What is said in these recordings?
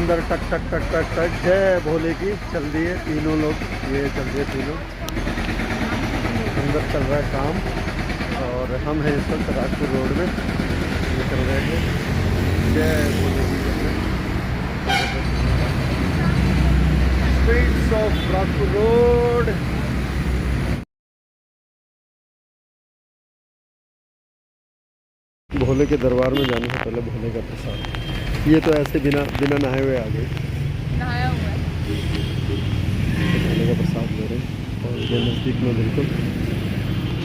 अंदर टक टक टक टक टक जय भोले की चल रही है। तीनों लोग ये चल रहे तीनों, अंदर चल रहा है काम। और हम हैं इस वक्त राजपुर रोड में, ये चल रहे हैं जय भोले की चल रहे स्ट्रीट्स ऑफ राजपुर रोड। भोले के दरबार में जाने से पहले भोले का प्रसाद, ये तो ऐसे बिना बिना नहाए हुए आ गए, नहाया हुआ है। भोले का प्रसाद ले रहे हैं और ये नज़दीक में बिल्कुल।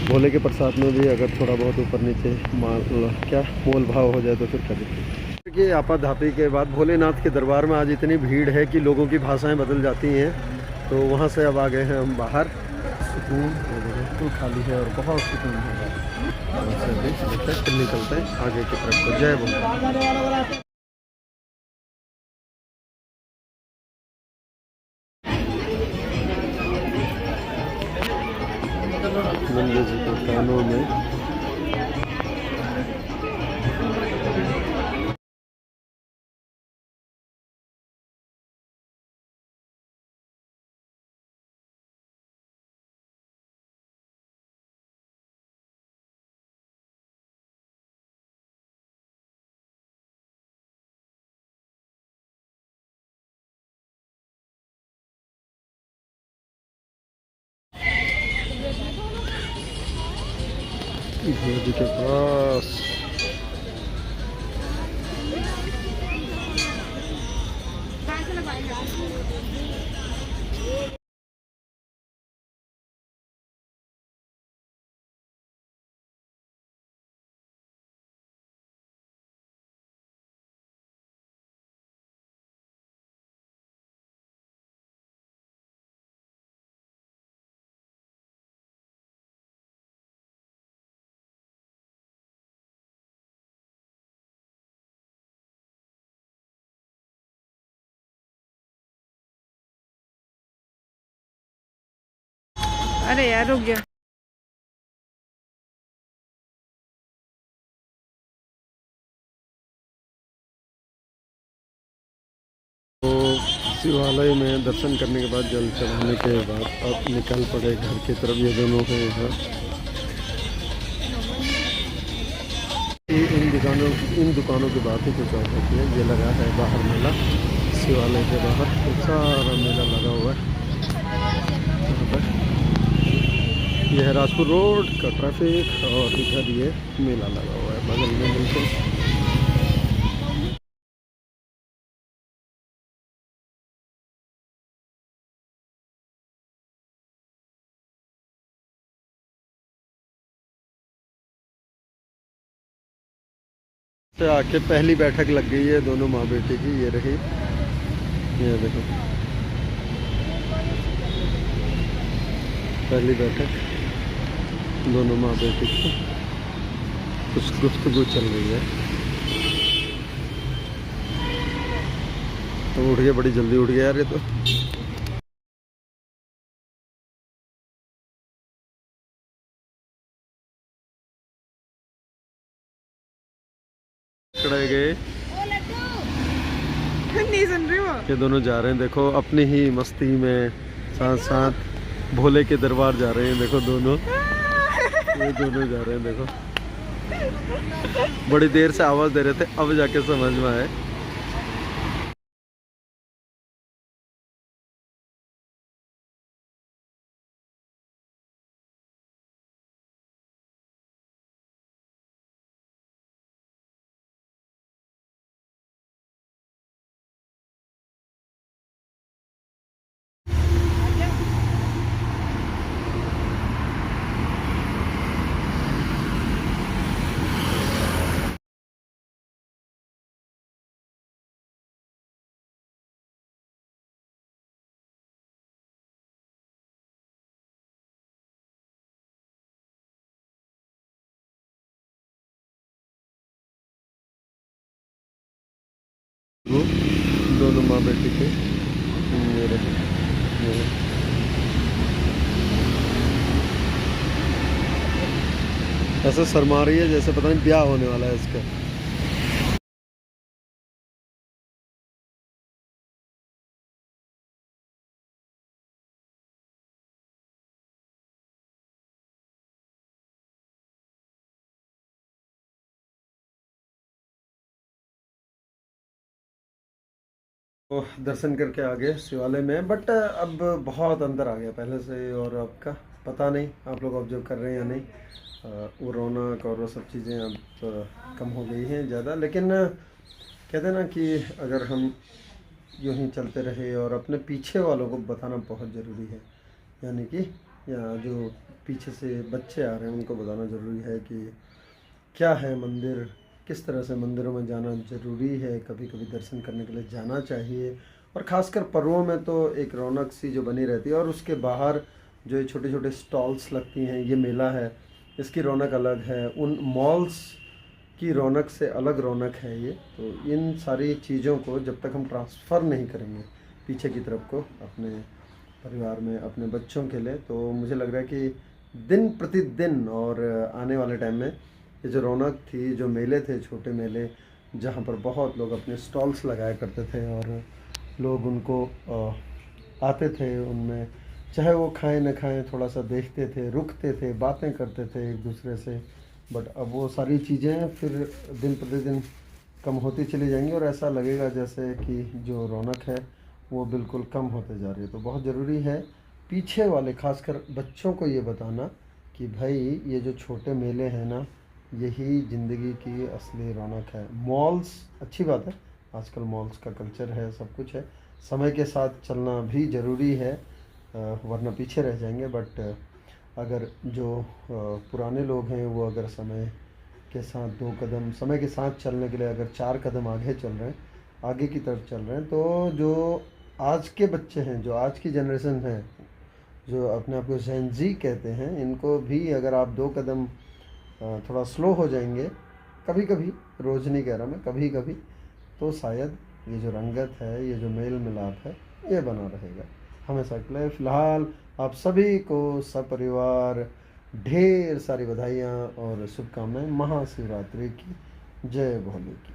भोले के प्रसाद में भी अगर थोड़ा बहुत ऊपर नीचे मोल भाव हो जाए तो फिर क्या दिक्कत। देखिए आपाधापी के बाद भोलेनाथ के दरबार में आज इतनी भीड़ है कि लोगों की भाषाएं बदल जाती हैं। तो वहाँ से अब आ गए हैं हम बाहर, सुकून बिल्कुल खाली है और बहुत सुकून है। फिर निकलते हैं आगे की तरफ को। जय भोले। नंदे जी के कानों में भोले जी के पास अरे यार रुक गया। तो शिवालय में दर्शन करने के बाद जल चढ़ाने के बाद अब निकल पड़े घर की तरफ। ये दोनों हैं यहाँ। इन दुकानों की बात ही कुछ और होती है। ये लगा है बाहर मेला, शिवालय के बाहर तो सारा मेला लगा हुआ है यहाँ पर। यह है राजपुर रोड का ट्रैफिक और इधर ये मेला लगा हुआ है बगल में बिल्कुल। से आके पहली बैठक लग गई है दोनों माँ बेटे की। ये रही, ये देखो पहली बैठक दोनों माँ बेटे की। कुछ गुफ्तगू चल रही है। तो उठ गया, बड़ी जल्दी उठ गया यार ये तो। खड़े गए नहीं सुन रही वो। ये दोनों जा रहे हैं देखो अपनी ही मस्ती में, साथ साथ भोले के दरबार जा रहे हैं देखो दोनों। ये दोनों जा रहे हैं देखो, बड़ी देर से आवाज दे रहे थे अब जाके समझ में आए। वो दोनों माँ बेटी के मेरे ऐसे शर्मा रही है जैसे पता नहीं ब्याह होने वाला है इसका। तो दर्शन करके आ गए शिवालय में, बट अब बहुत अंदर आ गया पहले से और अब का पता नहीं आप लोग ऑब्जर्व कर रहे हैं या नहीं। वो रौनक और वो सब चीज़ें अब कम हो गई हैं ज़्यादा, लेकिन कहते हैं ना कि अगर हम यूं ही चलते रहे और अपने पीछे वालों को बताना बहुत ज़रूरी है, यानी कि या जो पीछे से बच्चे आ रहे हैं उनको बताना ज़रूरी है कि क्या है मंदिर, किस तरह से मंदिरों में जाना ज़रूरी है, कभी कभी दर्शन करने के लिए जाना चाहिए। और ख़ासकर पर्वों में तो एक रौनक सी जो बनी रहती है, और उसके बाहर जो ये छोटे छोटे स्टॉल्स लगती हैं, ये मेला है, इसकी रौनक अलग है, उन मॉल्स की रौनक से अलग रौनक है ये। तो इन सारी चीज़ों को जब तक हम ट्रांसफ़र नहीं करेंगे पीछे की तरफ को अपने परिवार में, अपने बच्चों के लिए, तो मुझे लग रहा है कि दिन प्रतिदिन और आने वाले टाइम में ये जो रौनक थी, जो मेले थे, छोटे मेले जहाँ पर बहुत लोग अपने स्टॉल्स लगाया करते थे और लोग उनको आते थे, उनमें चाहे वो खाएं न खाएं थोड़ा सा देखते थे, रुकते थे, बातें करते थे एक दूसरे से। बट अब वो सारी चीज़ें फिर दिन प्रतिदिन कम होती चली जाएंगी और ऐसा लगेगा जैसे कि जो रौनक है वो बिल्कुल कम होते जा रही है। तो बहुत ज़रूरी है पीछे वाले, खासकर बच्चों को ये बताना कि भाई ये जो छोटे मेले हैं ना, यही ज़िंदगी की असली रौनक है। मॉल्स अच्छी बात है, आजकल मॉल्स का कल्चर है, सब कुछ है, समय के साथ चलना भी ज़रूरी है, वरना पीछे रह जाएंगे। बट अगर जो पुराने लोग हैं वो अगर समय के साथ 2 कदम समय के साथ चलने के लिए अगर 4 कदम आगे चल रहे हैं, आगे की तरफ चल रहे हैं, तो जो आज के बच्चे हैं, जो आज की जनरेशन है, जो अपने आप को जेन ज़ी कहते हैं, इनको भी अगर आप 2 कदम थोड़ा स्लो हो जाएंगे कभी कभी, रोज़ नहीं कह रहा मैं, कभी कभी, तो शायद ये जो रंगत है, ये जो मेल मिलाप है, ये बना रहेगा हमेशा के लिए। फ़िलहाल आप सभी को सपरिवार ढेर सारी बधाइयाँ और शुभकामनाएं महाशिवरात्रि की। जय भोले की।